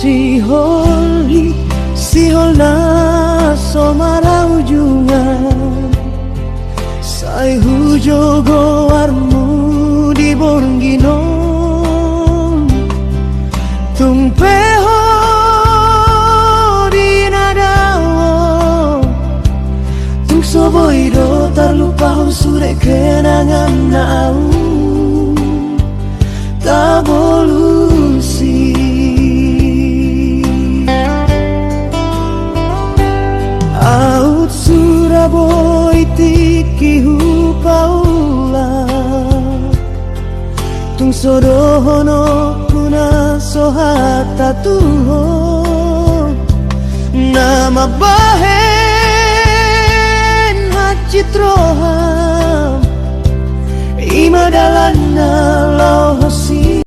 sihol na somara ujungan sai hujo gowarmu di borngino tumpeho di nadawo tung soboido terlupa sure kenangan nau tak bolusi Aut Surabaya tiki hupaula tung sodohono kuna sohata tuho nama bahen hacitroham imadalana loh